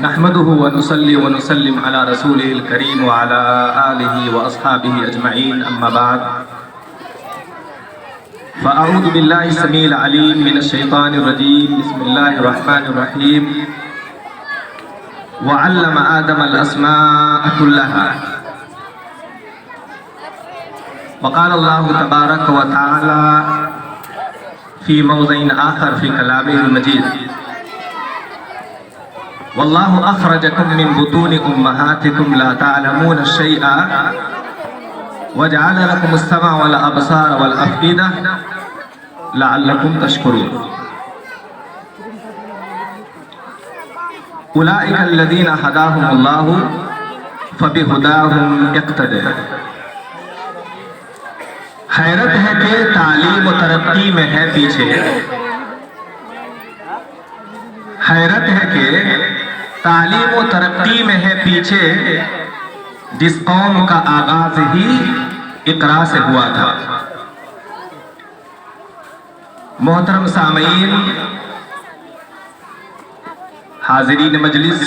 نحمده ونصلي ونسلم على رسوله الكريم وعلى آله وأصحابه أجمعين أما بعد فأعوذ بالله السميع العليم من الشيطان الرجيم بسم الله الرحمن الرحيم وعلم آدم الأسماء كلها وقال الله تبارك وتعالى في موضع آخر في كلامه المجيد والله أخرجكم من بطون أمهاتكم لا تعلمون شيئا وجعل لكم السمع والأبصار والأفئدة لعلكم تشكرون أولئك الذين هداهم الله فبهداهم اقتدوا. حیرت ہے کہ تعلیم و ترقی میں ہے پیچھے، حیرت ہے کہ تعلیم و ترقی میں ہے پیچھے جس قوم کا آغاز ہی اقرا سے ہوا تھا. محترم سامعین، حاضرین مجلس،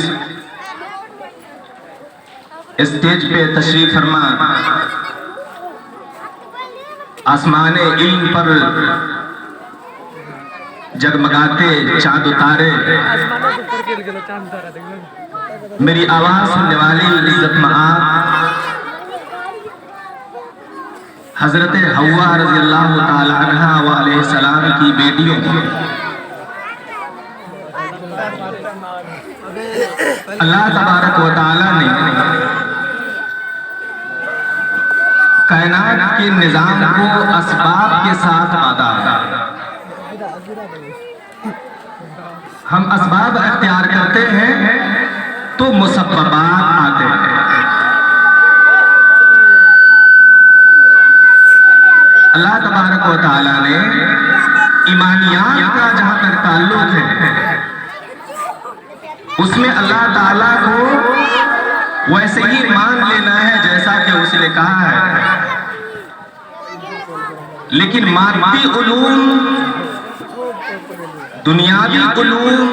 اسٹیج پہ تشریف فرما، آسمان علم پر جگمگاتے چاند و تارے، میری آواز سننے والی عزت مآب حضرت حوا رضی اللہ تعالی عنہ علیہ السلام کی بیٹیوں، اللہ تبارک و تعالی نے کائنات کے نظام کو اسباب کے ساتھ باندھا. ہم اسباب اختیار کرتے ہیں تو مسببات آتے ہیں. اللہ تبارک و تعالی نے ایمانیات کا جہاں تک تعلق ہے اس میں اللہ تعالیٰ کو ویسے ہی مان لینا ہے جیسا کہ اس نے کہا ہے، لیکن مادی علوم، دنیاوی علوم،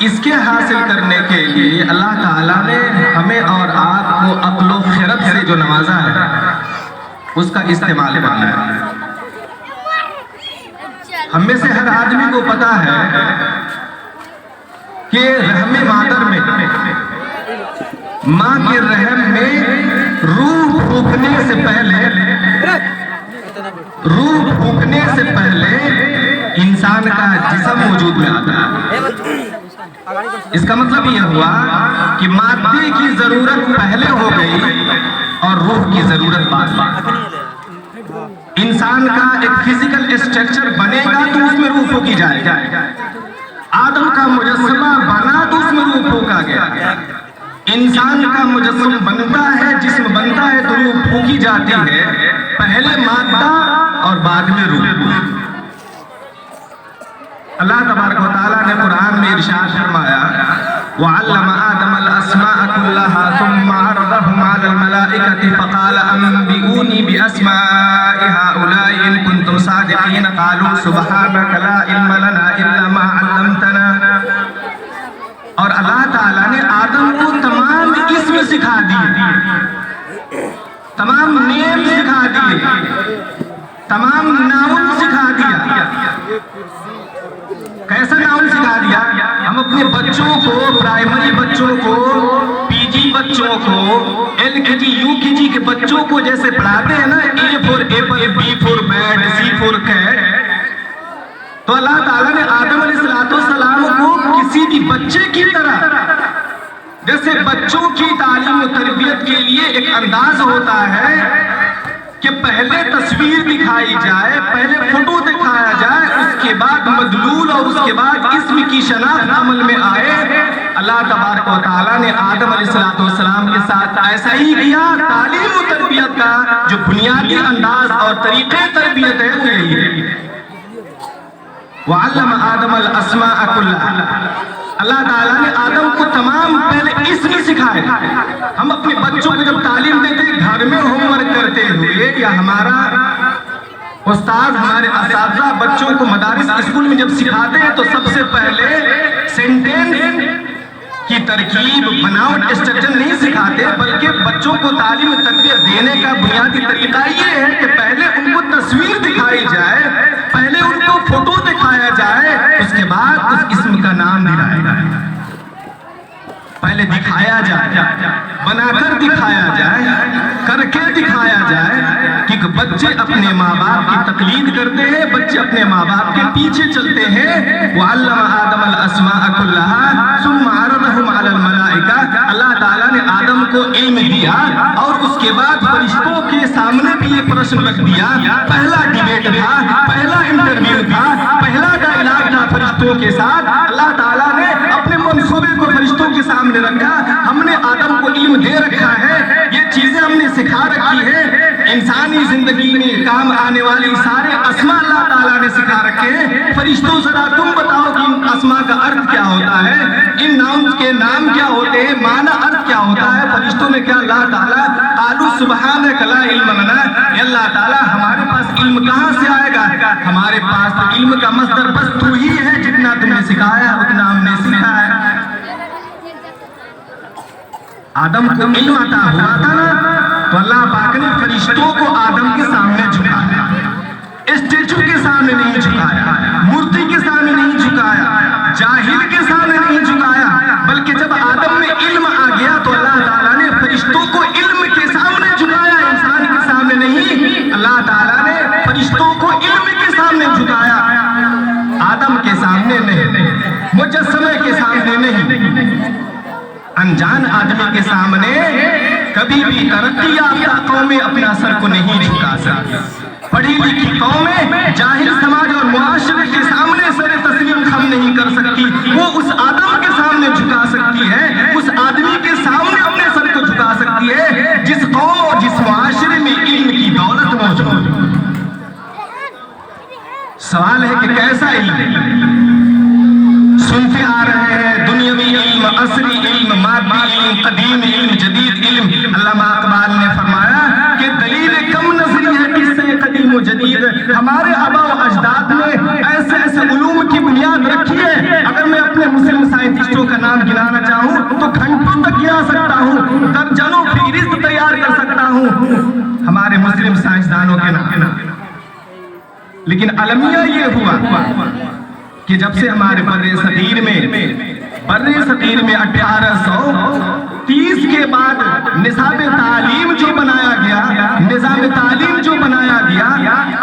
اس کے حاصل کرنے کے لیے اللہ تعالیٰ نے ہمیں اور آپ کو عقل و خرد سے جو نوازا ہے اس کا استعمال کرنا ہے. ہم میں سے ہر آدمی کو پتا ہے کہ رحم مادر میں، ماں کے رحم میں روح پھونکنے سے پہلے انسان کا جسم موجود میں آتا ہے. اس کا مطلب یہ ہوا کہ مادے کی ضرورت پہلے ہو گئی اور روح کی ضرورت بعد میں. انسان کا ایک فزیکل اسٹرکچر بنے گا تو اس میں روح پھونکی جائے گا. آدم کا مجسمہ بنا تو اس میں روح پھونکا گیا. انسان کا مجسم بنتا ہے، جسم بنتا ہے تو روح پھونکی جاتی ہے، پہلے مادہ اور بعد میں روح. اللہ تبارک و تعالیٰ نے قرآن میں ارشاد فرمایا وَعَلَّمَ آدَمَ الْأَسْمَاءَ كُلَّهَا ثُمَّ عَرَضَهُمْ عَلَى الْمَلَائِكَةِ فَقَالَ أَنبِئُونِي بِأَسْمَاءِ هَؤُلَاءِ إِن كُنتُمْ صَادِقِينَ قَالُوا سُبْحَانَكَ لَا عِلْمَ لَنَا إِلَّا مَا عَلَّمْتَنَا. اور اللہ تعالیٰ نے آدم کو تمام اسم سکھا دیے، تمام نیم سکھا دیے، تمام ناؤن سکھا دیا. کیسا ناؤن سکھا دیا؟ ہم اپنے بچوں کو، پرائمری بچوں کو، پی جی بچوں کو، ایل کے جی، یو کے جی کے بچوں کو جیسے پڑھاتے ہیں نا، A for apple, B for bat, C for cat, تو اللہ تعالیٰ نے آدم علیہ السلام کو کسی بھی بچے کی طرح، جیسے بچوں کی تعلیم و تربیت کے لیے ایک انداز ہوتا ہے کہ پہلے تصویر دکھائی جائے، پہلے فوٹو دکھایا جائے، اس کے بعد مدلول اور اس کے بعد اسم کی شناخت عمل میں آئے، اللہ تبارک و تعالیٰ نے آدم علیہ السلام کے ساتھ ایسا ہی کیا. تعلیم و تربیت کا جو بنیادی انداز اور طریقے تربیت ہے وہ یہی ہے. وَعَلَّمَ آدَمَ الْأَسْمَاءَ كُلَّهَا. اللہ تعالیٰ نے آدم کو تمام پہلے اسم سکھائے. ہم اپنے بچوں کو جب تعلیم دیتے گھر میں ہوم ورک کرتے ہوئے یا ہمارا استاد ہمارے اساتذہ بچوں کو مدارس اسکول میں جب سکھاتے ہیں تو سب سے پہلے ترکیب بناوٹ اسٹرکچر نہیں سکھاتے، بلکہ بچوں کو تعلیم تربیت دینے کا بنیادی طریقہ یہ ہے کہ پہلے ان کو تصویر دکھائی جائے، پہلے ان کو فوٹو دکھایا جائے، اس کے بعد اس اسم کا نام دلایا جائے، پہلے دکھایا جائے، بنا کر دکھایا جائے، کر کے دکھایا جائے، کہ بچے اپنے ماں باپ کی تقلید کرتے ہیں، بچے اپنے ماں باپ کے پیچھے چلتے ہیں۔ وَعَلَّمَ آدَمَ الْأَسْمَاءَ كُلَّهَا ثُمَّ عَرَضَهُمْ عَلَى الْمَلَائِكَةِ، اللہ تعالیٰ نے آدم کو علم دیا اور اس کے بعد فرشتوں کے سامنے بھی یہ پرشن رکھ دیا۔ پہلا ڈیبیٹ تھا، پہلا انٹرویو تھا، پہلا ڈائلاگ تھا فرشتوں کے ساتھ۔ اللہ تعالیٰ نے اپنے منصوبے کو فرشتوں کے سامنے رکھا، ہم نے آدم کو علم دے رکھا ہے، یہ چیزیں ہم نے سکھا رکھی ہے، انسانی زندگی میں کام آنے والی سارے اسماء اللہ تعالیٰ نے سکھا رکھے ہیں۔ فرشتوں ذرا تم بتاؤ کہ ان اسماء کا ارتھ کیا ہوتا ہے، ان ناؤنز کے نام کیا ہوتے ہیں، معنی ارتھ کیا ہوتا ہے۔ فرشتوں نے کیا اللہ تعالیٰ قالوا سبحانک لا علم لنا، اللہ تعالیٰ ہمارے پاس علم کہاں سے آئے گا، ہمارے پاس تو علم کا مصدر بس تو ہی ہے، جتنا تم نے سکھایا اتنا ہم نے سکھا ہے۔ آدم کو علم عطا ہوا تھا نا، تو اللہ پاک نے فرشتوں کو آدم کے سامنے جھکایا، اسٹیچو کے سامنے نہیں جھکایا، مورتی کے سامنے نہیں جھکایا، جاہل کے سامنے نہیں جھکایا، بلکہ جب آدم میں علم آ گیا تو اللہ تعالیٰ نے فرشتوں کو علم کے سامنے جھکایا، انسان کے سامنے نہیں۔ اللہ تعالیٰ نے فرشتوں کو علم کے سامنے جھکایا، آدم کے سامنے نہیں، مجسمے کے سامنے نہیں۔ انجان آدمی کے سامنے کبھی بھی ترقی یافتہ قومیں اپنا سر کو نہیں جھکا سکتی، پڑھی لکھی قومیں جاہل سماج اور معاشرے کے سامنے سر تسلیم خم نہیں کر سکتی، وہ اس آدم کے سامنے جھکا سکتی ہے، اس آدمی کے سامنے اپنے سر کو جھکا سکتی ہے جس قوم اور جس معاشرے میں علم کی دولت موجود ہے۔ سوال ہے کہ کیسا علم؟ سنتے آ رہے ہیں دنیاوی علم، عصری علم، مادی علم، قدیم علم، جدید علم۔ علامہ اقبال نے فرمایا کہ دلیل کم نظری ہے قصے قدیم و جدید، ہمارے آباء و اجداد نے ایسے ایسے علوم کی بنیاد رکھی ہے، اگر میں اپنے مسلم سائنٹسٹوں کا نام گنانا چاہوں تو گھنٹوں تک گنا سکتا ہوں، درجنوں فہرست تیار کر سکتا ہوں ہمارے مسلم سائنسدانوں کے نام۔ لیکن المیہ یہ ہوا کہ جب سے ہمارے بر صغیر میں 1830 کے بعد نصاب تعلیم جو بنایا گیا، نظام تعلیم جو بنایا گیا،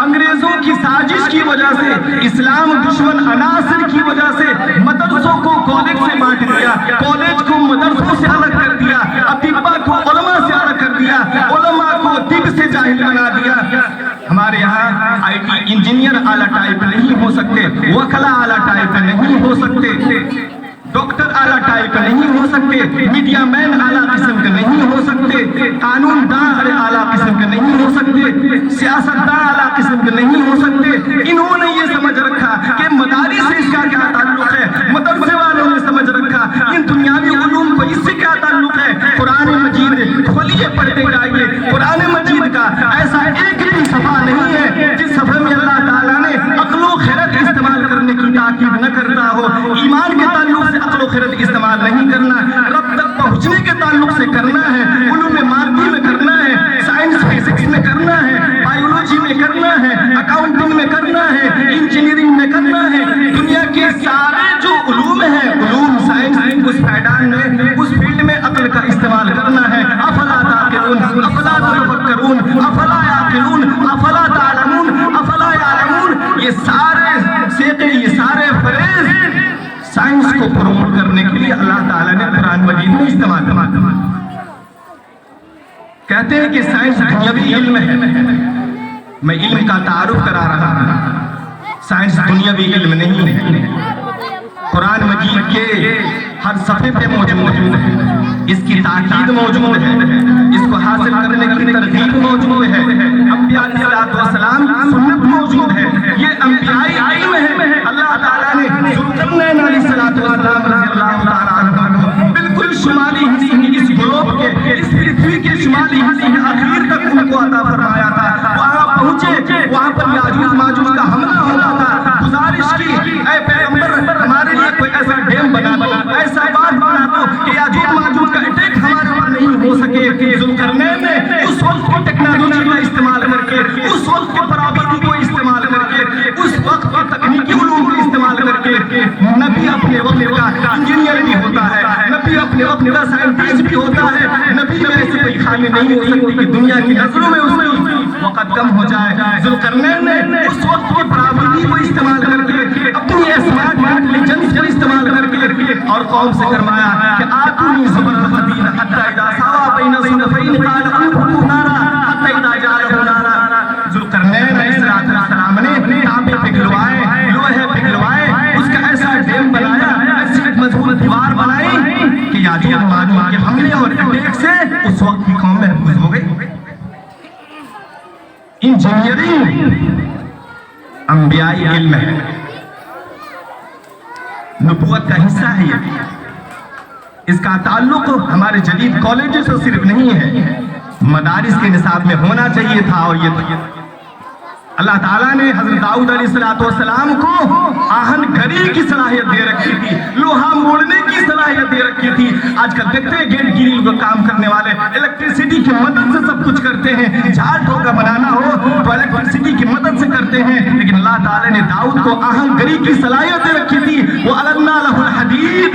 انگریزوں کی سازش کی وجہ سے، اسلام دشمن عناصر کی وجہ سے مدرسوں کو کالج سے بانٹ دیا، کالج کو مدرسوں سے الگ کر دیا، اطباء کو علماء سے الگ کر دیا، علماء کو طب سے جاہل بنا دیا۔ ہمارے یہاں آئی ٹی انجینئر اعلیٰ ٹائپ نہیں ہو سکتے، وکلا اعلیٰ ٹائپ نہیں ہو سکتے، ڈاکٹر اعلیٰ ٹائپ نہیں ہو سکتے، میڈیا مین اعلیٰ قسم کے نہیں ہو سکتے، قانون داں اعلیٰ قسم کے نہیں ہو سکتے، سیاست داں اعلیٰ قسم کے نہیں ہو سکتے۔ انہوں نے یہ سمجھ رکھا کہ مدارس سے اس کا کیا تعلق ہے، مدرسے والوں نے سمجھ رکھا ان دنیاوی علوم کو اس سے کیا تعلق ہے۔ قرآن مجید کھولیے پڑھتے جائیے، قرآن مجید کا ایسا ایک بھی صفحہ نہیں ہے جس صفحے میں اللہ تعالیٰ نے عقل و خرد استعمال کرنے کی تاکید نہ کرتا ہو۔ ایمان کے تعلق سے عقل و خرد استعمال نہیں کرنا، رب تک پہنچنے کے تعلق سے کرنا ہے، علوم مادی میں کرنا ہے، سائنس فزکس میں کرنا ہے، بایولوجی میں کرنا ہے، اکاؤنٹنگ میں کرنا ہے، انجینئرنگ میں کرنا ہے۔ دنیا کے سارے جو علوم ہیں، علوم سائنس، اس میدان میں، اس فیلڈ میں عقل کا استعمال کرنا ہے۔ افلا تعقلون، افلا تتفکرون، افلا یعقلون، افلا تعلمون، افلا یعلمون، یہ سارے سیقے، یہ سارے فریز سائنس کو پروموٹ کرنے کے لیے اللہ تعالیٰ نے قرآن مجید میں استعمال کیا۔ کہتے ہیں کہ سائنس دنیاوی علم ہے، میں علم کا تعارف کرا رہا ہوں، سائنس دنیاوی علم نہیں ہے۔ قرآن مجید کے ہر صفحے پہ موجود ہے، اس کی تاکید موجود ہے، اس کو حاصل کرنے کی ترغیب موجود ہے، انبیاء علیہ السلام سنت موجود ہے، یہ انبیائی علم ہے۔ اللہ تعالیٰ نے ذوالقرنین علیہ السلام رضی اللہ تعالیٰ عنہ بالکل شمالی حصے کی اس گلوب کے، اس پرتھوی کے شمالی حصے کے آخر تک ان کو عطا فرمایا تھا۔ وہاں پہنچے، وہاں پر یاجوج ماجوج کا حملہ ہوتا تھا، گزارش کی اے پیغمبر ہمارے لیے کوئی ایسا ڈیم بنا دو، ایسا بات بنا دو کہ نبی اپنے وقت کا انجینئر بھی ہوتا ہے، نبی اپنے وقت کا سائنٹسٹ بھی ہوتا ہے، نبی میں ایسی کوئی خامی نہیں ہو سکتی کہ دنیا کی نظروں میں اس کی وقت کم ہو جائے۔ ذوالقرنین نے اس وقت کی پراوردی کو استعمال کر کے، اپنی اسمارٹ انٹیلیجنس کو استعمال کر کے اور قوم سے فرمایا کہ آتونی زبر الحدید حتی اذا ساوا بین الصدفین قال انفخوا نارا حتی اذا جعلہ نارا۔ ذوالقرنین علیہ السلام نے تانبے پگھلوائے، لوہے پگھلوائے، اس کا ایسا ڈیم بنایا، ایسی ایک مضبوط دیوار بنائی کہ یاجوج ماجوج کے حملے اور اٹیک سے اس وقت کی قوم محفوظ ہو گئی۔ انجینئرنگ انبیائی علم ہے، نبوت کا حصہ ہے یہ۔ اس کا تعلق ہمارے جدید کالجز سے صرف نہیں ہے، مدارس کے نصاب میں ہونا چاہیے تھا۔ اور یہ اللہ تعالیٰ نے حضرت داؤد علیہ السلام کو آہن گری کی صلاحیت دے رکھی تھی، لوہا موڑنے کی صلاحیت دے رکھی تھی۔ آج کل دیکھتے ہیں گیٹ گریل کو کام کرنے والے الیکٹریسٹی کی مدد سے سب کچھ کرتے ہیں، جھاڑ ٹھوکا بنانا ہو تو الیکٹریسٹی کی مدد سے کرتے ہیں، لیکن اللہ تعالیٰ نے داؤد کو آہن گری کی صلاحیت دے رکھی تھی۔ وَأَلَنَّا لَهُ الْحَدِيدَ،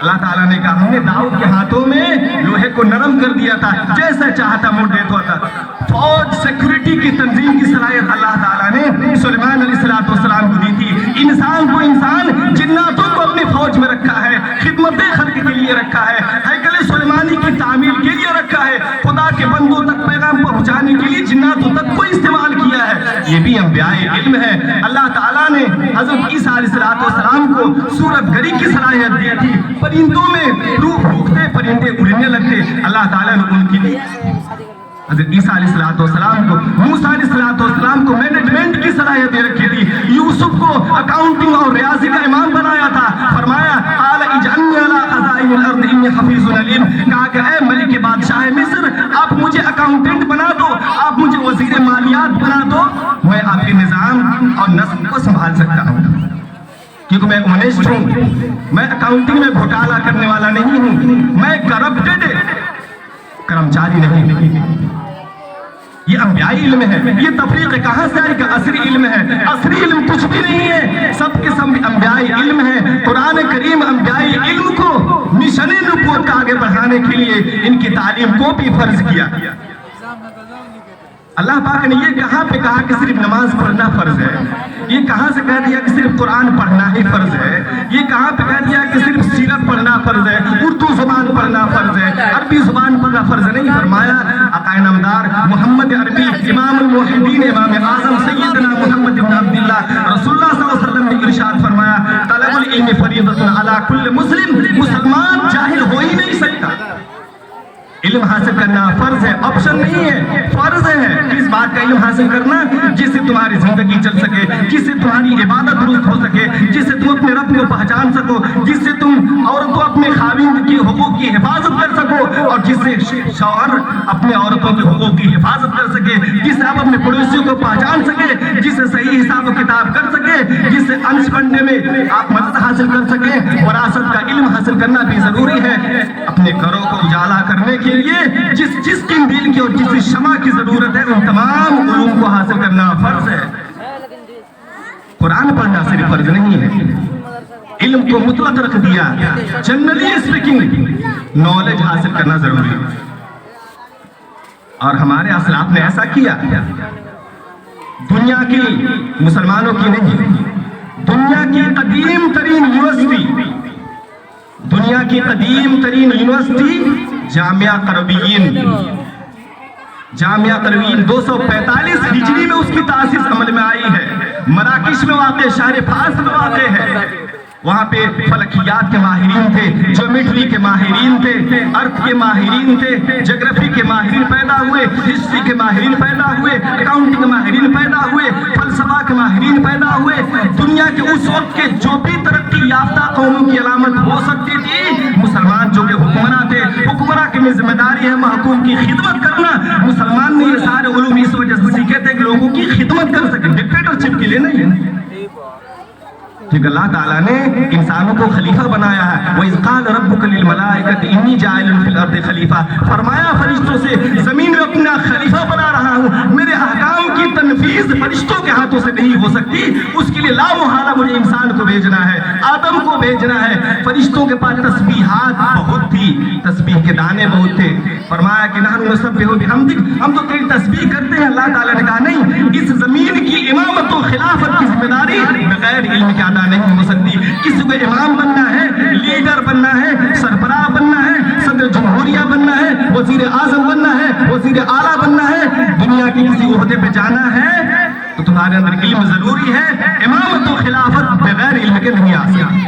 اللہ تعالیٰ نے کہا ہم نے داؤد کے ہاتھوں میں لوہے کو نرم کر دیا تھا، جیسا چاہتا موڑ دیتا تھا۔ فوج سیکورٹی کی تنظیم کی صلاحیت اللہ تعالیٰ نے سلیمان علیہ السلام کو دی تھی۔ انسان کو انسان، جناتوں کو اپنی فوج میں رکھا ہے، خدمت خلق کے لیے رکھا ہے، ہیکل سلیمانی کی تعمیر کے لیے رکھا ہے، خدا کے بندوں تک پیغام پہنچانے کے لیے جناتوں تک کو استعمال کیا ہے۔ یہ بھی انبیاء علم ہے۔ اللہ تعالیٰ نے حضرت عیسیٰ علیہ السلام کو صورت گری کی صلاحیت دی تھی، پرندوں میں روح پھونکتے پرندے اڑنے لگتے، اللہ تعالیٰ نے ان کی دی۔ حضرت عیسیٰ علیہ السلام کو، موسیٰ علیہ السلام کو مینجمنٹ کی صلاحیت دے رکھی تھی، یوسف کو اکاؤنٹنگ اور ریاضی کا امام بنایا تھا۔ فرمایا قال اجعلنی علی خزائن الارض انی حفیظ علیم، کہا کہ اے ملک بادشاہ مصر، آپ مجھے اکاؤنٹنٹ بنا دو، آپ مجھے وزیر مالیات بنا دو، میں آپ کے نظام اور نظم کو سنبھال سکتا ہوں، کیونکہ میں اونیسٹ ہوں، میں اکاؤنٹنگ میں گھوٹالا کرنے والا نہیں ہوں، میں کرپٹڈ کرمچاری نہیں۔ یہ انبیائی علم ہے۔ یہ تفریق کہاں سے آئی کہ عصری علم ہے؟ عصری علم کچھ بھی نہیں ہے، سب کے سب انبیائی علم ہے۔ قرآن کریم انبیائی علم کو مشن نبوت کا آگے بڑھانے کے لیے ان کی تعلیم کو بھی فرض کیا۔ اللہ پاک نے یہ کہاں پہ کہا کہ صرف نماز پڑھنا فرض ہے؟ یہ کہاں سے کہہ دیا کہ صرف قرآن پڑھنا ہی فرض ہے؟ یہ کہاں پہ کہہ دیا کہ صرف سیرت پڑھنا فرض ہے، اردو زبان پڑھنا فرض ہے، عربی زبان پڑھنا فرض نہیں؟ فرمایا آقا نامدار محمد عربی امام الموحدین امام اعظم سیدنا محمد بن عبداللہ رسول اللہ صلی اللہ علیہ وسلم نے ارشاد فرمایا طلب العلم فریضۃ علی کل مسلم، مسلمان جاہل ہو ہی نہیں سکتا، علم حاصل کرنا فرض ہے، آپشن نہیں ہے، فرض ہے۔ کس بات کا علم حاصل کرنا؟ جس سے تمہاری زندگی چل سکے، جس سے تمہاری عبادت درست ہو سکے، جس سے تم اپنے رب کو پہچان سکو، جس سے تم عورتوں اپنے خاوند کی حقوق کی حفاظت کر سکو، اور جس سے شوہر اپنے عورتوں کے حقوق کی حفاظت کر سکے، جس سے آپ اپنے پڑوسیوں کو پہچان سکے، جس سے صحیح حساب و کتاب کر سکے، جس سے انش بننے میں آپ مدد حاصل کر سکیں۔ وراثت کا علم حاصل کرنا بھی ضروری ہے۔ اپنے گھروں کو اجالا کرنے کے لیے جس قندیل کی اور جس شمع کی ضرورت ہے، ان تمام علوم کو حاصل کرنا فرض ہے۔ قرآن پڑھنا صرف فرض نہیں ہے، علم کو مطلق رکھ دیا، جنرلی اسپیکنگ نالج حاصل کرنا ضروری ہے۔ اور ہمارے اسلاف نے ایسا کیا، دنیا کی مسلمانوں کی نہیں، دنیا کی قدیم ترین یونیورسٹی، دنیا کی قدیم ترین یونیورسٹی جامعہ قرویین، جامعہ قرویین 245 ہجری میں اس کی تاسیس عمل میں آئی ہے، مراکش میں واقع، شہر فاس میں واقع ہے۔ وہاں پہ فلکیات کے ماہرین تھے، جیومیٹری کے ماہرین تھے، ارتھ کے ماہرین تھے، جغرافی کے ماہرین پیدا ہوئے، ہسٹری کے ماہرین پیدا ہوئے، اکاؤنٹنگ کے ماہرین پیدا ہوئے، فلسفہ کے ماہرین پیدا ہوئے۔ دنیا کے اس وقت کے جو بھی ترقی یافتہ قوموں کی علامت ہو سکتی تھی، مسلمان جو کہ حکمراں تھے، حکمراں کی ذمہ داری ہے محکوم کی خدمت کرنا۔ مسلمان نے یہ سارے علوم اس وجہ سے سیکھے تھے کہ لوگوں کی خدمت کر سکے، ڈکٹیٹرشپ کے لیے نہیں ہے۔ ٹھیک، اللہ تعالیٰ نے انسانوں کو خلیفہ بنایا ہے۔ وَإِذْ قَالَ رَبُّكَ لِلْمَلَائِكَةِ إِنِّي جَاعِلٌ فِي الْأَرْضِ خَلِيفَةً، فرمایا فرشتوں سے زمین میں اپنا خلیفہ بنا رہا ہوں، میرے احکام کی تنفیذ فرشتوں کے ہاتھوں سے نہیں نہیں ہو سکتی، اس کے لیے لا محالہ مجھے انسان کو بھیجنا ہے، آدم کو بھیجنا ہے۔ فرشتوں کے پاس تسبیحات بہت تھی، تسبیح کے دانے بہت تھے، فرمایا کہ نحن نسبح بحمدک، ہم تو تیری تسبیح کرتے ہیں۔ اللہ تعالیٰ نے کہا نہیں، اس زمین کی امامت و خلافت کی ذمہ داری بغیر علم کے ادا نہیں ہو سکتی۔ کسی کو امام بننا ہے، لیڈر بننا ہے، سربراہ بننا ہے، صدر جمہوریہ بننا ہے، وزیر اعظم بننا ہے، وزیر اعلیٰ بننا ہے، دنیا کے کسی عہدے پہ جانا ہے تو تمہارے اندر علم ضروری ہے۔ امامت و خلافت بغیر علم کے نہیں آ سکتی،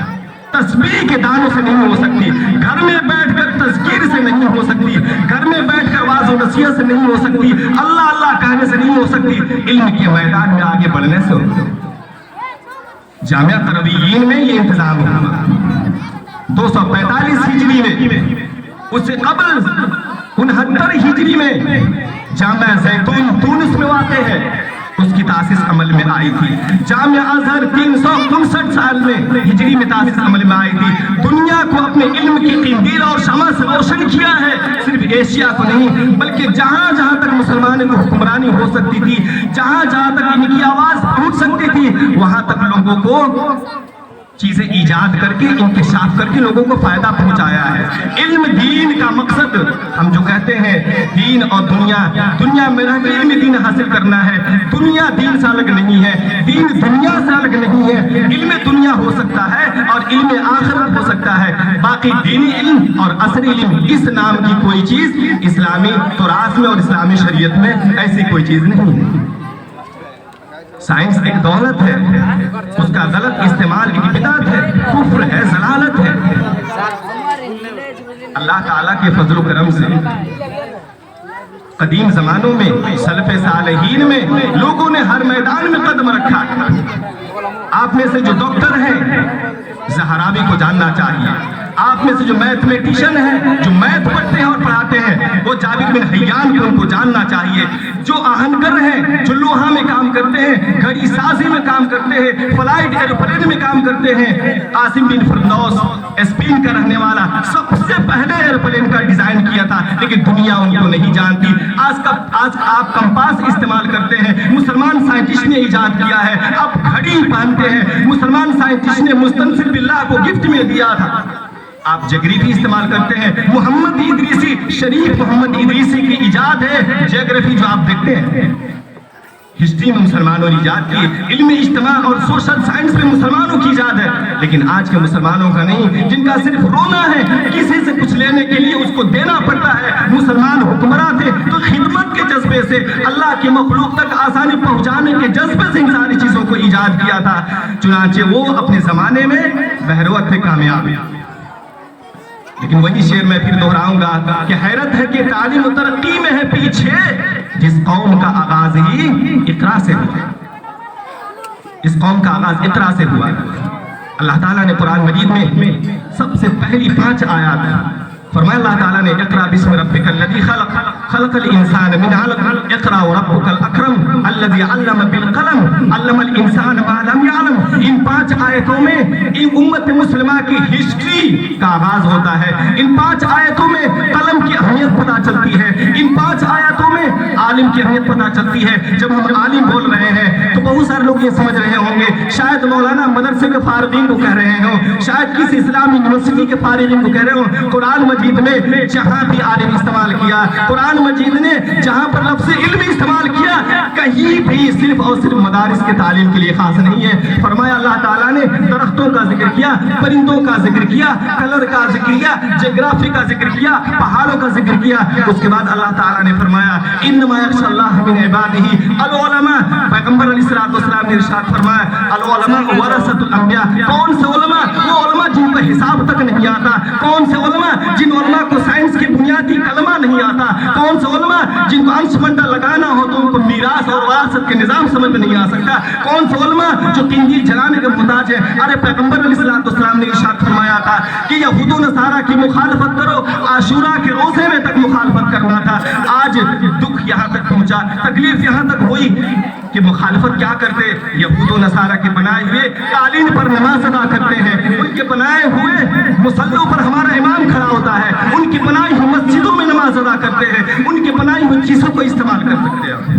تسبیح کے دانوں سے نہیں ہو سکتی، گھر میں بیٹھ کر تذکیر سے نہیں ہو سکتی، گھر میں بیٹھ کر واعظ و نصیحت سے نہیں ہو سکتی، اللہ اللہ کہنے سے نہیں ہو سکتی، علم کے میدان میں آگے بڑھنے سے ہوگی۔ جامعہ تربیین میں یہ انتظام ہوا 245 ہجری میں، اس سے قبل 69 ہجری میں جامعہ زیتون تونس میں واقع ہے، اس کی تاسیس عمل میں آئی تھی۔ جامعہ ازہر 359 سال میں ہجری میں تاسیس عمل میں آئی تھی۔ دنیا کو اپنے علم کی قندیل اور شمع سے روشن کیا ہے، صرف ایشیا کو نہیں بلکہ جہاں جہاں تک مسلمانوں کی حکمرانی ہو سکتی تھی، جہاں جہاں تک ان کی آواز پہنچ سکتی تھی، وہاں تک لوگوں کو چیزیں ایجاد کر کے انکشاف کر کے لوگوں کو فائدہ پہنچایا ہے۔ علم دین کا مقصد، ہم جو کہتے ہیں دین اور دنیا میں رہ کے علم دین حاصل کرنا ہے، دنیا دین سے الگ نہیں ہے، دین دنیا سے الگ نہیں ہے۔ علم دنیا ہو سکتا ہے اور علم آخرت ہو سکتا ہے، باقی دینی علم اور عصری علم اس نام کی کوئی چیز اسلامی تراث میں اور اسلامی شریعت میں ایسی کوئی چیز نہیں ہے۔ سائنس ایک دولت ہے، اس کا غلط استعمال ایک بدعت ہے، کفر ہے، ضلالت ہے۔ اللہ تعالیٰ کے فضل و کرم سے قدیم زمانوں میں سلف صالحین میں لوگوں نے ہر میدان میں قدم رکھا۔ آپ میں سے جو ڈاکٹر ہیں زہراوی کو جاننا چاہیے، آپ میں سے جو میتھمیٹیشن ہیں، جو میتھ پڑھتے ہیں اور پڑھاتے ہیں، وہ جابر بن حیان کو ان کو جاننا چاہیے۔ جو آہنگر ہیں، جو لوہا میں کام کرتے ہیں، گھڑی سازی میں کام کرتے ہیں، فلائٹ ایروپلین میں کام کرتے ہیں، قاسم بن فردوس اسپین کا رہنے والا سب سے پہلے ایروپلین کا ڈیزائن کیا تھا، لیکن دنیا ان کو نہیں جانتی۔ آج آپ کمپاس استعمال کرتے ہیں، مسلمان سائنٹسٹ نے ایجاد کیا ہے، اب گھڑی پہنتے ہیں، مسلمان سائنٹسٹ نے مستنصر باللہ کو گفٹ میں دیا تھا۔ آپ جغرافی استعمال کرتے ہیں، محمد ادریسی، شریف محمد ادریسی کی ایجاد ہے جغرافی جو آپ دیکھتے ہیں۔ ہسٹری میں مسلمانوں نے ایجاد کی، علم اجتماع اور سوشل سائنس میں مسلمانوں کی ایجاد ہے، لیکن آج کے مسلمانوں کا نہیں، جن کا صرف رونا ہے، کسی سے کچھ لینے کے لیے اس کو دینا پڑتا ہے۔ مسلمان حکمراں تھے تو خدمت کے جذبے سے، اللہ کی مخلوق تک آسانی پہنچانے کے جذبے سے ان ساری چیزوں کو ایجاد کیا تھا، چنانچہ وہ اپنے زمانے میں بہروت تھے، کامیاب ہیں۔ لیکن وہی شعر میں پھر دہراؤں گا کہ حیرت ہے کہ تعلیم و ترقی میں ہے پیچھے، جس قوم کا آغاز ہی اقرا سے ہوا، اس قوم کا آغاز اقرا سے ہوا۔ اللہ تعالیٰ نے قرآن مجید میں سب سے پہلی 5 آیات فرمایا، اللہ تعالیٰ نے اقرا بسم ربک الذی خلق خلق الانسان من علق اقرا وربک الاکرم الذی علم بالقلم علم الانسان ما لم یعلم۔ ان 5 آیتوں میں امت مسلمہ کی ہسٹری کا آغاز ہوتا ہے، ان 5 آیتوں میں قلم کی اہمیت پتہ چلتی ہے، ان 5 آیتوں میں عالم کی اہمیت پتہ چلتی ہے۔ جب ہم عالم بول رہے ہیں تو بہت سارے لوگ یہ سمجھ رہے ہوں گے شاید مولانا مدرسے کے فارغین کو کہہ رہے ہوں، شاید کسی اسلامی یونیورسٹی کے فارغین کو کہہ رہے ہوں۔ قرآن مجید نے جہاں بھی عالم استعمال کیا، قرآن مجید نے جہاں پر لفظ علم استعمال کیا، کہیں بھی صرف اور صرف مدارس کے تعلیم کے لیے خاص نہیں ہے۔ فرمایا اللہ تعالیٰ نے درختوں کا ذکر کیا، پرندوں کا ذکر کیا، کلر کا ذکر کیا، جغرافی کا ذکر کیا، پہاڑوں کا ذکر کیا۔ اس کے بعد اللہ تعالیٰ نے فرمایا انما یخشی اللہ من عبادہ العلماء۔ پیغمبر علیہ الصلوۃ والسلام نے ارشاد فرمایا العلماء ورثۃ الانبیاء۔ کون سے علماء؟ وہ علماء جن کو حساب تک نہیں آتا۔ کون سے علماء؟ جن علماء کو سائنس کی بنیادی کلمہ نہیں آتا۔ کون سے علماء جن کو انش منڈا لگانا ہو تو ان کو میراث اور وراثت کے نظام سمجھ میں نہیں آ سکتا۔ کون سے علماء جو قندیل جلانے کے محتاج ہیں۔ ارے پیغمبر علیہ الصلوۃ والسلام نے ارشاد فرمایا تھا کہ یہود و نصارہ کی مخالفت کرو، عاشوراء کے روزے میں تک مخالفت کرنا تھا۔ آج دکھ یہاں تک پہنچا، تکلیف یہاں تک ہوئی کہ مخالفت کیا کرتے؟ یہود و نصارہ کے بنائے ہوئے قالین پر نماز ادا کرتے ہیں، ان کے بنائے ہوئے مصلوں پر ہمارا امام کھڑا ہوتا ہے، ان کی بنائی ہوئی مسجدوں میں نماز ادا کرتے ہیں، ان کی بنائی ہوئی چیزوں کو استعمال کر سکتے ہیں۔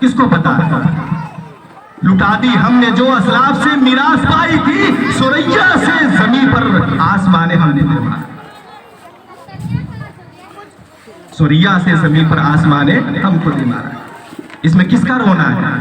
کس کو پتا ہے؟ لٹا دی ہم نے جو اسلاف سے میراث پائی تھی، سوریا سے زمین پر آسمان ہم نے دے مارا، سوریا سے زمین پر آسمان ہم کو دے مارا۔ اس میں کس کا رونا ہے؟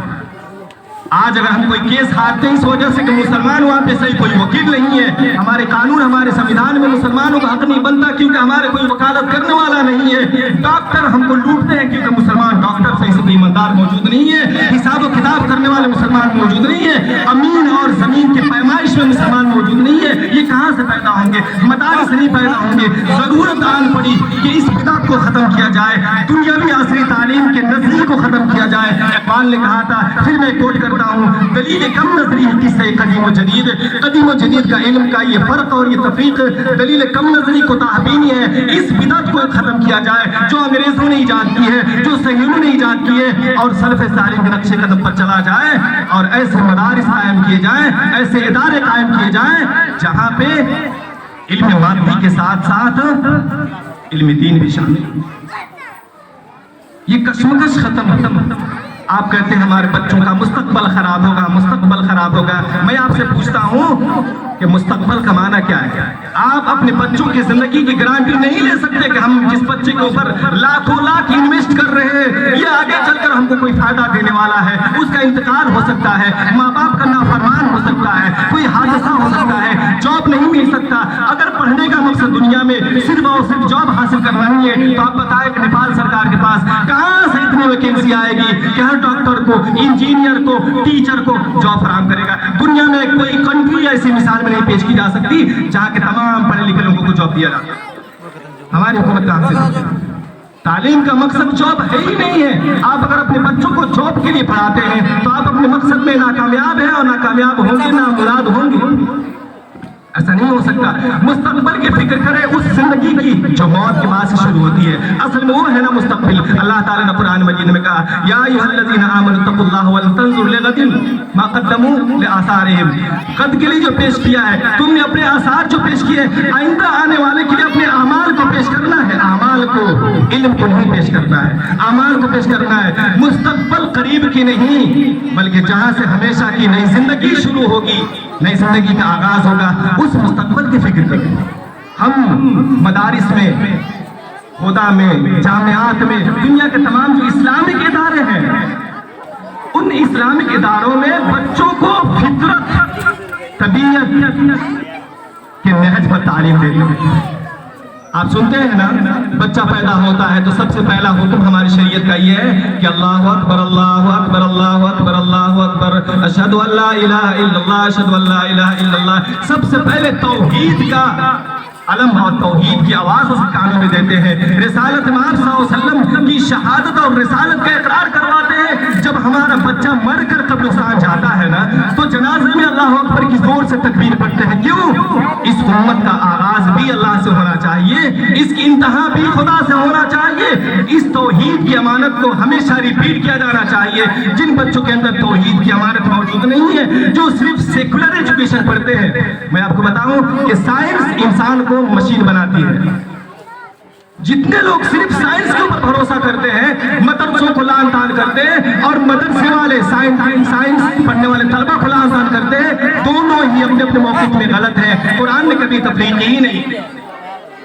آج اگر ہم کوئی کیس ہارتے ہیں اس وجہ سے کہ مسلمان وہاں پہ صحیح کوئی وکیل نہیں ہے، ہمارے قانون ہمارے سمویدھان میں مسلمانوں کا حق نہیں بنتا کیونکہ ہمارے کوئی وکالت کرنے والا نہیں ہے، ڈاکٹر ہم کو لوٹتے ہیں کیونکہ مسلمان ڈاکٹر صحیح سے کوئی ایماندار موجود نہیں ہے، حساب و کتاب کرنے والے مسلمان موجود نہیں ہے، امین اور زمین کی پیمائش میں مسلمان موجود نہیں ہے، یہ کہاں سے پیدا ہوں گے؟ مدارس نہیں پیدا ہوں گے۔ ضرورت آن پڑی کہ اس بدعت کو ختم کیا جائے، دنیاوی عصری تعلیم کے نظریے کو ختم کیا جائے۔ اقبال نے کہا تھا، پھر میں کوٹ کرتا ہوں، دلیل کم نظری کس ہے قدیم و جدید، قدیم و جدید کا علم کا یہ فرق اور یہ تفریق دلیل کم نظری کو تحبینی ہے۔ اس بدعت کو ختم کیا جائے جو انگریزوں نے ایجاد کی ہے، جو صہیونیوں نے ایجاد کی ہے، اور سلف صالح کے نقش قدم پر چلا جائے اور ایسے مدارس قائم کیے جائیں، ایسے ادارے قائم کیے جائیں جہاں پہ علم مادی کے ساتھ ساتھ علم دین بھی شامل ہو۔ یہ کشمکش ختم۔ آپ کہتے ہیں ہمارے بچوں کا مستقبل خراب ہوگا، مستقبل خراب ہوگا۔ میں آپ سے پوچھتا ہوں کہ مستقبل کا معنی کیا ہے؟ آپ اپنے بچوں کی زندگی کی گارنٹی نہیں لے سکتے کہ ہم جس بچے کے اوپر لاکھوں لاکھ انویسٹ کر رہے ہیں یہ آگے چل کر ہم کو کوئی فائدہ دینے والا ہے، اس کا انتقال ہو سکتا ہے، ماں باپ کا نافرمان ہو سکتا ہے، کوئی حادثہ ہو سکتا ہے، جاب نہیں مل سکتا۔ اگر پڑھنے کا مقصد دنیا میں صرف اور صرف جاب حاصل کرنا نہیں ہے تو آپ بتائیں کہ نیپال سرکار کے پاس کہاں سے اتنی ویکینسی آئے گی کہ ہر ڈاکٹر کو، انجینئر کو، ٹیچر کو جاب فراہم کرے گا؟ دنیا میں کوئی کنٹری ایسی مثال میں نہیں پیش کی جا سکتی جہاں کے تمام پڑھے لکھے لوگوں کو جاب دیا جاتا ہے۔ ہماری حکومت کہاں سے؟ تعلیم کا مقصد جاب ہے ہی نہیں ہے۔ آپ اگر اپنے بچوں کو جاب کے لیے پڑھاتے ہیں تو آپ اپنے مقصد میں ناکامیاب ہیں اور ناکامیاب ہوں گے، نامراد ہوں گے۔ ایسا نہیں ہو سکتا۔ مستقبل کی فکر کرے اس زندگی کی جو موت کے بعد سے شروع ہوتی ہے، اصل میں وہ ہے نا مستقبل۔ اللہ تعالیٰ نے قرآن مجید میں کہا، یا ایھا الذین آمنوا اتقوا اللہ ولتنظر لغد ما قدموا لآثارہم۔ غد کے لیے جو پیش کیا ہے، تم نے اپنے آثار جو پیش کیے، آئندہ آنے والے کے لیے اپنے اعمال کو پیش کرنا ہے۔ اعمال کو، علم کو نہیں پیش کرنا ہے، اعمال کو پیش کرنا ہے۔ مستقبل قریب کی نہیں بلکہ جہاں سے ہمیشہ کی نئی زندگی شروع ہوگی، نئی زندگی کا آغاز ہوگا، اس مستقبل کی فکر کریں۔ ہم مدارس میں، خدا میں، جامعات میں، دنیا کے تمام جو اسلامک ادارے ہیں ان اسلامک اداروں میں بچوں کو فطرت، طبیعت کے نہج پر تعلیم دیتے ہیں۔ آپ سنتے ہیں نا، بچہ پیدا ہوتا ہے تو سب سے پہلا حکم ہماری شریعت کا یہ ہے کہ اللہ اکبر اللہ اکبر اللہ اکبر اللہ اکبر اشہد ان لا الہ الا اللہ اشہد ان لا الہ الا اللہ۔ سب سے پہلے توحید کا علم اور توحید کی آواز اس کانوں میں دیتے ہیں۔ رسالت امام صلی اللہ علیہ وسلم کی شہادت اور رسالت کا اقرار کرواتے ہیں۔ جب ہمارا بچہ مر کر قبرستان جاتا ہے نا تو جنازے میں اللہ اکبر کی زور سے تکبیر پڑھتے ہیں۔ کیوں؟ اس امت کا آغاز بھی اللہ سے ہونا چاہیے، اس کی انتہا بھی خدا سے ہونا چاہیے۔ اس توحید کی امانت کو ہمیشہ ریپیٹ کیا جانا چاہیے۔ جن بچوں کے اندر توحید کی امانت موجود نہیں ہے، جو صرف سیکولر ایجوکیشن پڑھتے ہیں، میں آپ کو بتاؤں کہ سائنس انسان کو مشین بناتی ہے۔ جتنے لوگ صرف سائنس کے اوپر بھروسہ کرتے ہیں، مدرسوں کو لعن طعن کرتے ہیں اور مدرسے والے سائنس پڑھنے والے طلبہ کو لعن طعن کرتے ہیں، دونوں ہی اپنے اپنے موقف میں غلط ہیں۔ قرآن نے کبھی تفریق ہی نہیں،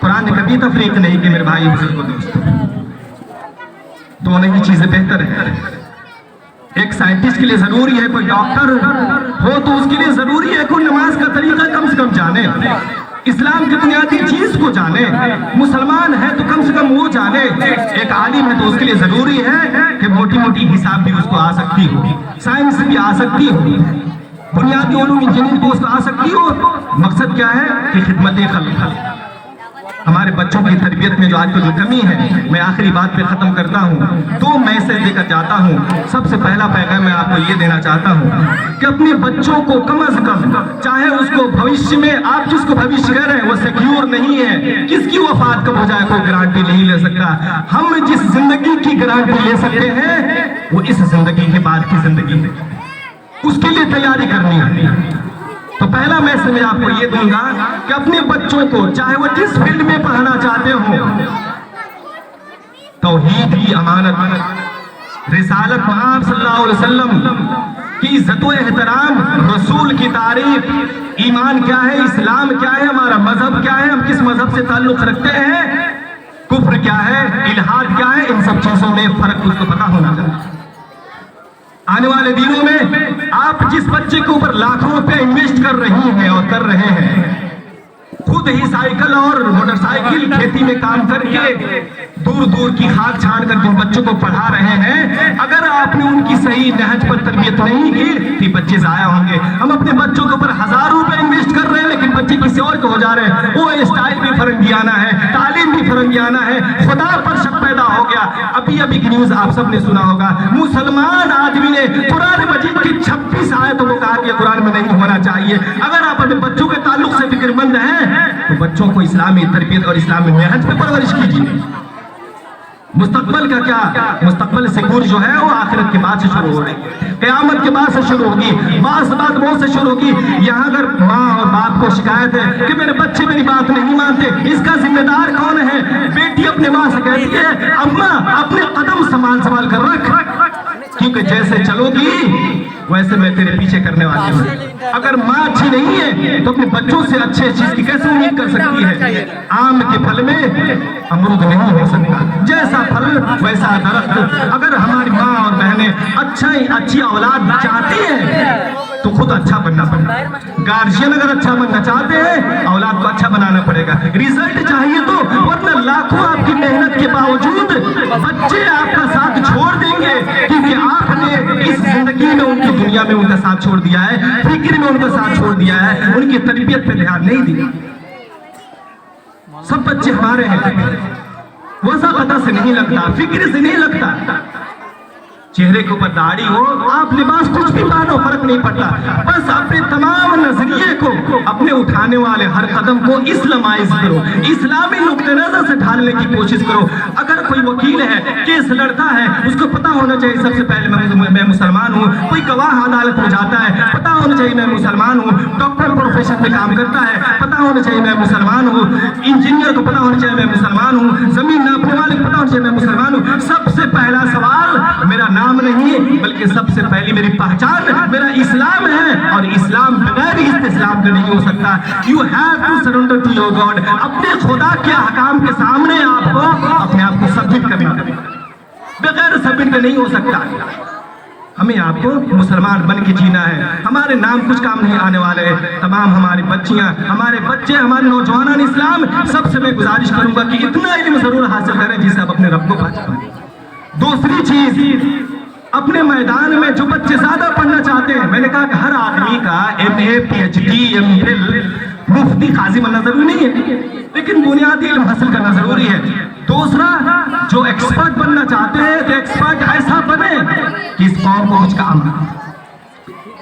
قرآن نے کبھی تفریق نہیں کی میرے بھائی بزرگوں دوستوں۔ دونوں ہی چیزیں بہتر ہیں۔ ایک سائنٹسٹ کے لیے ضروری ہے کوئی ڈاکٹر ہو تو اس کے لیے ضروری ہے کوئی نماز کا طریقہ کم سے کم جانے، اسلام کی بنیادی چیز کو جانے، مسلمان ہے تو کم سے کم وہ جانے۔ ایک عالم ہے تو اس کے لیے ضروری ہے کہ موٹی موٹی حساب بھی اس کو آ سکتی ہو، سائنس بھی آ سکتی ہو، بنیادی علوم انجینئرنگ کو اس کو آ سکتی ہو۔ مقصد کیا ہے کہ خدمت خلق۔ ہمارے بچوں کی تربیت میں جو آج کل جو کمی ہے، میں آخری بات پہ ختم کرتا ہوں، 2 میسج دے کر جاتا ہوں۔ سب سے پہلا پیغام میں آپ کو یہ دینا چاہتا ہوں کہ اپنے بچوں کو کم از کم، چاہے اس کو بھوشیہ میں آپ جس کو بھوشیہ کہہ رہے ہیں وہ سیکیور نہیں ہے، کس کی وفات کب ہو جائے کوئی گارنٹی نہیں لے سکتا۔ ہم جس زندگی کی گارنٹی لے سکتے ہیں وہ اس زندگی کے بعد کی زندگی ہے، اس کے لیے تیاری کرنی ہے۔ تو پہلا میسج میں آپ کو یہ دوں گا کہ اپنے بچوں کو چاہے وہ جس فیلڈ میں پڑھنا چاہتے ہو، توحید کی امانت، رسالت آپ صلی اللہ علیہ وسلم کی عزت و احترام، رسول کی تعریف، ایمان کیا ہے، اسلام کیا ہے، ہمارا مذہب کیا ہے، ہم کس مذہب سے تعلق رکھتے ہیں، کفر کیا ہے، الحاد کیا ہے، ان سب چیزوں میں فرق اس کو پتا ہونا چاہیے۔ آنے والے دنوں میں آپ جس بچے کے اوپر لاکھوں روپے انویسٹ کر رہی ہیں اور کر رہے ہیں، خود ہی سائیکل اور موٹر سائیکل کھیتی میں کام کر کے دور دور کی خاک چھان کر جن بچوں کو پڑھا رہے ہیں، اگر آپ نے ان کی صحیح نہج پر تربیت نہیں کی تو بچے ضائع ہوں گے۔ ہم اپنے بچوں کے اوپر ہزاروں روپے انویسٹ کر رہے ہیں لیکن بچے کسی اور کے ہو جا رہے ہیں، وہ اسٹائل بھی فرنگیانہ ہے، تعلیم بھی فرنگیانہ ہے، خدا پر شک پیدا ہو گیا۔ ابھی کی نیوز آپ سب نے سنا ہوگا، مسلمان آدمی نے قرآن مجید کی 26 آیتوں کو کہا کہ قرآن میں نہیں ہونا چاہیے۔ اگر آپ اپنے بچوں کے تعلق سے فکر مند ہیں تو بچوں کو اسلامی تربیت اور اسلامی نہج پہ پرورش کیجیے۔ مستقبل کا کیا؟ مستقبل سکور جو ہے وہ آخرت کے بعد سے شروع ہو رہی ہے، قیامت کے بعد سے شروع ہوگی، بات بہت سے شروع ہوگی۔ یہاں اگر ماں اور باپ کو شکایت ہے کہ میرے بچے میری بات نہیں مانتے، اس کا ذمہ دار کون ہے؟ بیٹی اپنے ماں سے کہتی ہے اماں اپنے قدم سنبھال کر رکھ، کیونکہ جیسے چلو گی ویسے میں تیرے پیچھے کرنے والی ہوں۔ اگر ماں اچھی نہیں ہے تو اپنے بچوں سے اچھے چیز کی کیسے امید کر سکتی ہے؟ آم کے پھل میں امرود نہیں ہو سکتا، جیسا پھل ویسا درخت۔ اگر ہماری ماں اور بہنیں اچھی اولاد چاہتی ہیں تو خود اچھا بننا پڑے گا۔ گارجین اگر اچھا بننا چاہتے ہیں اولاد کو اچھا بنانا پڑے گا۔ ریزلٹ چاہیے تو ورنہ لاکھوں آپ کی محنت کے باوجود بچے آپ کا ساتھ چھوڑ دیں گے، کیونکہ آپ نے اس زندگی میں ان کی دنیا میں ان کا ساتھ چھوڑ دیا ہے، فکر میں ان کا ساتھ چھوڑ دیا ہے، ان کی تربیت پہ دھیان نہیں دیا۔ سب بچے ہمارے ہیں، وضاحت سے نہیں لگتا، فکر سے نہیں لگتا۔ چہرے کے اوپر داڑھی ہو، آپ لباس کچھ بھی پہنو، فرق نہیں پڑتا، بس اپنے تمام نظریے کو، اپنے اٹھانے والے ہر قدم کو اسلامائز کرو، اسلامی نقطہ نظر سے ڈھالنے کی کوشش کرو۔ اگر کوئی وکیل ہے، کیس لڑتا ہے، اس کو پتا ہونا چاہیے سب سے پہلے میں مسلمان ہوں۔ کوئی گواہ عدالت میں جاتا ہے، پتا ہونا چاہیے میں مسلمان ہوں۔ ڈاکٹر پروفیشن میں کام کرتا ہے، پتا ہونا چاہیے میں مسلمان ہوں۔ انجینئر کو پتا ہونا چاہیے میں مسلمان ہوں۔ زمین ناپنے والے کو پتا ہونا چاہیے میں مسلمان ہوں۔ سب سے پہلا سوال میرا نام نہیں بلکہ سب سے پہلی میری پہچان میرا اسلام ہے، اور اسلام بغیر اسلام کا نہیں ہو سکتا۔ You have to surrender to your God۔ اپنے خدا کے احکام کے سامنے آپ کو اپنے آپ کو سبمٹ کرنا، بغیر سبمٹ کے نہیں ہو سکتا۔ ہمیں آپ کو مسلمان بن کے جینا ہے، ہمارے نام کچھ کام نہیں آنے والے ہیں۔ تمام ہماری بچیاں، ہمارے بچے، ہمارے نوجوانان اسلام، سب سے میں گزارش کروں گا کہ اتنا علم ضرور حاصل کریں جس سے آپ اپنے رب کو پہچانیں۔ دوسری چیز، اپنے میدان میں جو بچے زیادہ پڑھنا چاہتے ہیں، میں نے کہا کہ ہر آدمی کا MA PhD MPhil مفتی قاضی بننا ضروری نہیں ہے، لیکن بنیادی علم حاصل کرنا ضروری ہے۔ دوسرا، جو ایکسپرٹ بننا چاہتے ہیں تو ایکسپرٹ ایسا بنے کہ اس قوم کو کچھ کام آئے۔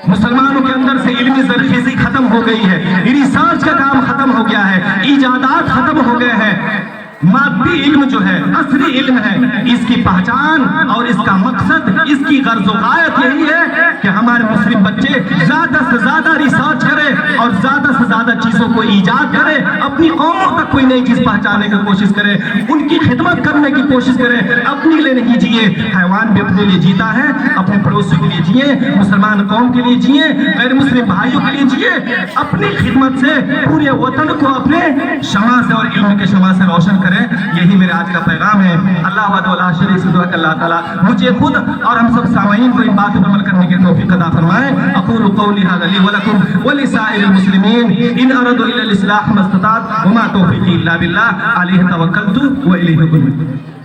مسلمانوں کے اندر سے علمی زرخیزی ختم ہو گئی ہے، ریسرچ کا کام ختم ہو گیا ہے، ایجادات ختم ہو گئے ہیں۔ مادی علم جو ہے، اصلی علم ہے، اس کی پہچان اور اس کا مقصد، اس کی غرض و غایت یہی ہے کہ ہمارے مسلم بچے زیادہ سے زیادہ ریسرچ کریں اور زیادہ سے زیادہ چیزوں کو ایجاد کریں، اپنی قوموں تک کوئی نئی چیز پہنچانے کی کوشش کریں، ان کی خدمت کرنے کی کوشش کریں۔ اپنے لیے نہیں جیے، حیوان بھی اپنے لیے جیتا ہے، اپنے پڑوسی کے لیے جیے، مسلمان قوم کے لیے جیے، غیر مسلم بھائیوں کے لیے جیے، اپنی خدمت سے پورے وطن کو اپنے شمع سے اور علم کے شمع سے روشن کریں۔ یہی میرے آج کا پیغام ہے۔ اللہ وحدہ لا شریک سے دعا کہ اللہ تعالیٰ مجھے خود اور ہم سب سامعین کو ان باتوں پر عمل کرنے کی توفیق عطا فرمائے۔ اقول قولی ھذا لی ولکم ولسائر المسلمین ان اردت الا الاصلاح ما استطعت وما توفیقی الا باللہ علیہ توکلت والیہ انیب۔